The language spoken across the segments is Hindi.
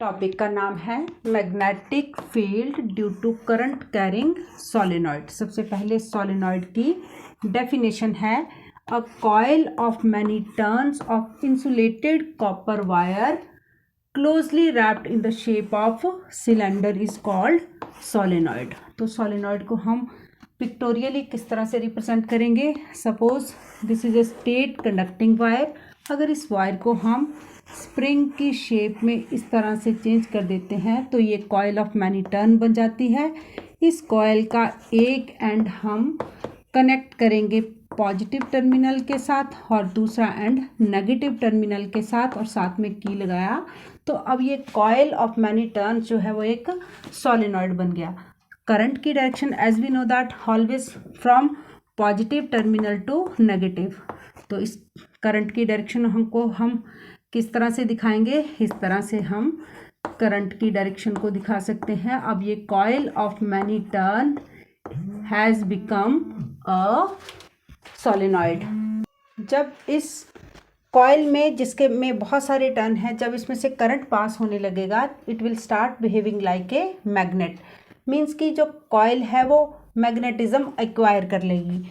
टॉपिक का नाम है magnetic field due to current carrying solenoid. सबसे पहले सोलेनॉइड की डेफिनेशन है a coil of many turns of insulated copper wire closely wrapped in the shape of cylinder is called solenoid. तो सोलेनॉइड को हम पिक्टोरियली किस तरह से रिप्रेजेंट करेंगे। Suppose this is a straight conducting wire. अगर इस वायर को हम स्प्रिंग की शेप में इस तरह से चेंज कर देते हैं तो ये कॉइल ऑफ मैनी टर्न बन जाती है। इस कॉइल का एक एंड हम कनेक्ट करेंगे पॉजिटिव टर्मिनल के साथ और दूसरा एंड नेगेटिव टर्मिनल के साथ और साथ में की लगाया तो अब ये कॉइल ऑफ मैनी टर्न जो है वो एक सोलेनॉइड बन गया। करंट की direction as we know that always from positive terminal to negative. तो इस करंट की डायरेक्शन हम किस तरह से दिखाएंगे, इस तरह से हम करंट की डायरेक्शन को दिखा सकते हैं। अब ये coil of many turn has become a solenoid. जब इस कॉइल में जिसके में बहुत सारे टर्न हैं, जब इसमें से करंट पास होने लगेगा it will start behaving like a magnet. Means कि जो कॉइल है वो मैग्नेटिज्म एक्वायर कर लेगी।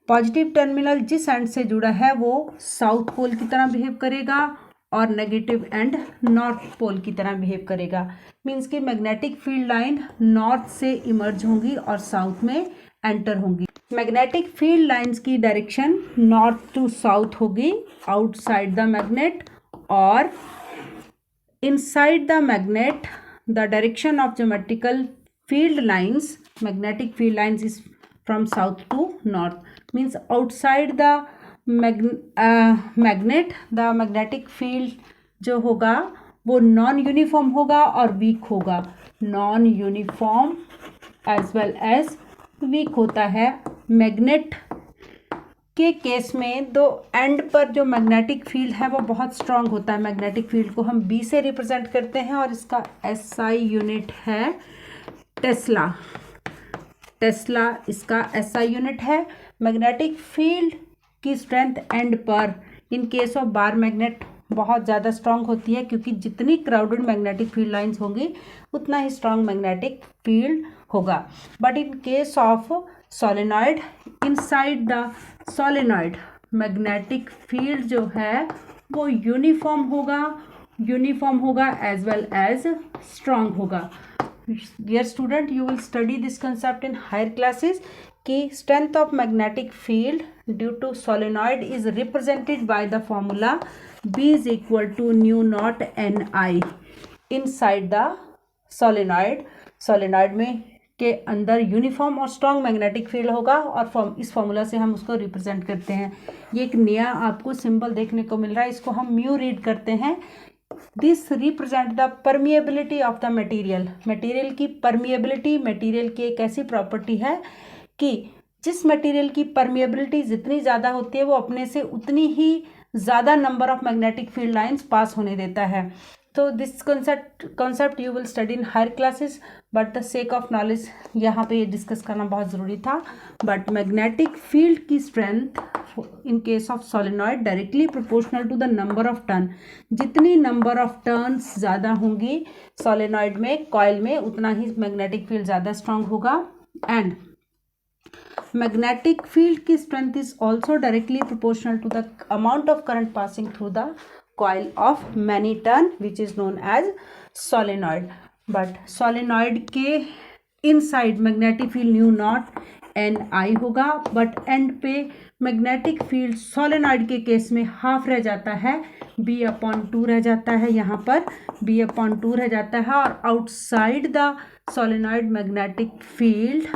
पॉजिटिव टर्मिनल जिस एंड से जुड़ा है वो साउथ पोल की तरह बिहेव करेगा और नेगेटिव एंड नॉर्थ पोल की तरह बिहेव करेगा। मीन्स कि मैग्नेटिक फील्ड लाइन नॉर्थ से इमर्ज होंगी और साउथ में एंटर होंगी। मैग्नेटिक फील्ड लाइंस की डायरेक्शन नॉर्थ टू साउथ होगी आउटसाइड द मैग्नेट, और inside the magnet the direction of geometrical field lines, magnetic field lines is from south to north. Means outside the magnet the magnetic field जो होगा वो नॉन यूनिफॉर्म होगा और वीक होगा। Non uniform as well as weak होता है। मैग्नेट के केस में दो एंड पर जो मैग्नेटिक फील्ड है वो बहुत स्ट्रांग होता है। मैग्नेटिक फील्ड को हम बी से रिप्रेजेंट करते हैं और इसका एसआई यूनिट है टेस्ला। टेस्ला इसका एसआई यूनिट है। मैग्नेटिक फील्ड की स्ट्रेंथ एंड पर इन केस ऑफ बार मैग्नेट बहुत ज़्यादा स्ट्रांग होती है, क्योंकि जितनी क्राउडेड मैग्नेटिक फील्ड लाइंस होंगी उतना ही स्ट्रांग मैग्नेटिक फील्ड होगा। But in case of solenoid, inside the solenoid magnetic field जो है वो यूनिफॉर्म होगा एज वेल एज स्ट्रांग होगा। Dear student, you will study this concept in higher classes कि strength of magnetic field due to solenoid is represented by the formula B is equal to nu naught Ni inside the solenoid। solenoid में के अंदर यूनिफॉर्म और स्ट्रॉन्ग मैग्नेटिक फील्ड होगा और इस फॉर्मूला से हम उसको रिप्रेजेंट करते हैं। ये एक नया आपको सिंबल देखने को मिल रहा है, इसको हम म्यू रीड करते हैं। This represent the permeability of the material. Material की परमिएबिलिटी, मटेरियल की एक ऐसी प्रॉपर्टी है कि जिस मटेरियल की परमिएबिलिटी जितनी ज़्यादा होती है वो अपने से उतनी ही ज़्यादा number of magnetic field lines pass होने देता है। तो this concept you will study in higher classes, but the sake of knowledge यहाँ पे ये डिस्कस करना बहुत ज़रूरी था। बट मैग्नेटिक फील्ड की strength in case of solenoid directly proportional to the number of turn. जितनी नंबर ऑफ टर्न्स ज़्यादा होंगी सोलेनॉइड में, कॉइल में, उतना ही मैग्नेटिक फील्ड ज़्यादा स्ट्रांग होगा। एंड मैग्नेटिक फील्ड की strength is also directly proportional to the amount of current passing through the coil of many turn which is known as solenoid। but solenoid के inside magnetic field nu naught Ni होगा, बट एंड पे मैग्नेटिक फील्ड सोलेनॉइड के केस में हाफ रह जाता है, B/2 रह जाता है। यहाँ पर B/2 रह जाता है और outside the solenoid magnetic field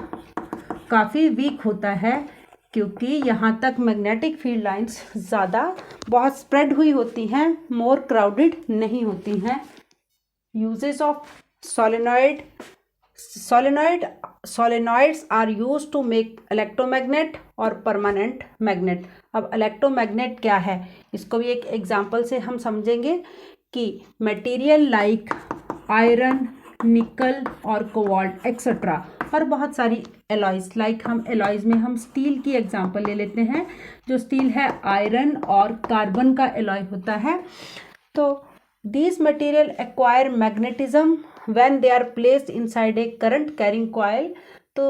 काफ़ी वीक होता है, क्योंकि यहाँ तक मैग्नेटिक फील्ड लाइंस ज़्यादा बहुत स्प्रेड हुई होती हैं, मोर क्राउडेड नहीं होती हैं। Uses of solenoids are use to make electromagnet और परमानेंट मैग्नेट। अब इलेक्ट्रोमैग्नेट क्या है, इसको भी एक एग्जांपल से हम समझेंगे कि मटेरियल लाइक आयरन, निकल और कोबाल्ट एक्सेट्रा और बहुत सारी एलॉयज़, लाइक हम एलॉयज़ में हम स्टील की एग्जांपल ले लेते हैं। जो स्टील है आयरन और कार्बन का एलॉय होता है। तो These material acquire magnetism when they are placed inside a current carrying coil. तो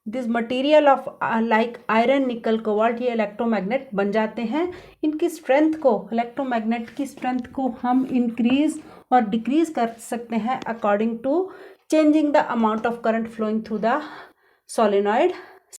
this material of like iron, निकल, कोबाल्ट ये इलेक्ट्रोमैग्नेट बन जाते हैं. इनकी स्ट्रेंथ को, इलेक्ट्रोमैग्नेट की स्ट्रेंथ को हम इंक्रीज और डिक्रीज कर सकते हैं according to changing the amount of current flowing through the solenoid.